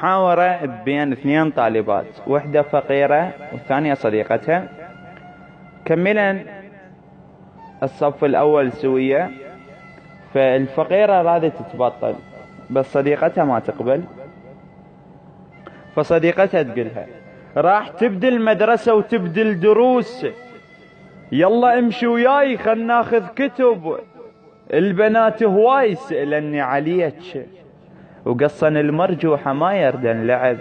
محاورة بين اثنين طالبات، وحدة فقيرة والثانية صديقتها. كملا الصف الأول سوية، فالفقيرة رادت تتبطل بس صديقتها ما تقبل، فصديقتها تقولها راح تبدل مدرسة وتبدل دروس، يلا امشي وياي خل ناخذ كتب، البنات هواي سألني عليك، وقصن المرجوحة ما يردن لعب.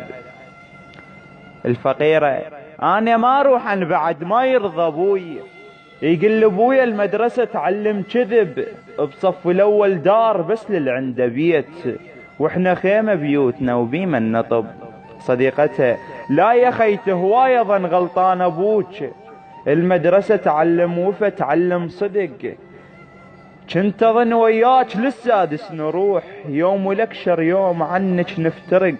الفقيرة انا ما اروح عن بعد، ما يرضى ابوي، يقول ابويا المدرسة تعلم كذب، بصف الاول دار بس للي عنده بيت، واحنا خيمة بيوتنا وبيما النطب. صديقتها لا يا خيت هواي ظن غلطان ابوك، المدرسة تعلم وفا تعلم صدق، كنت اظن وياك للسادس نروح، يوم ولكشر يوم عنك نفترق.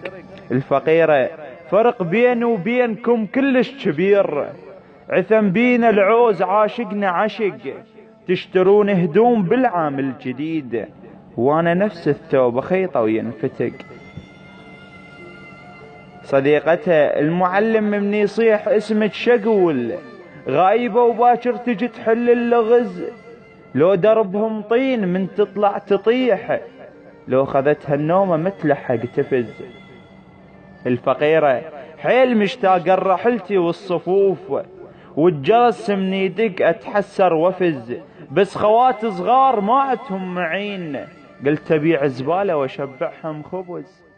الفقيرة فرق بيني وبينكم كلش كبير، عثم بينا العوز عاشقنا عشق، تشترون هدوم بالعام الجديد، وانا نفس الثوب خيطة وينفتق. صديقتها المعلم من يصيح اسمك شقول، غايبة وباكر تجي تحل اللغز، لو دربهم طين من تطلع تطيح، لو خذتها النومة متلحق تفز. الفقيرة حيل مشتاقة رحلتي والصفوف، والجرس من يدق اتحسر وفز، بس خوات صغار ما عدهم معين، قلت ابيع زبالة واشبعهم خبز.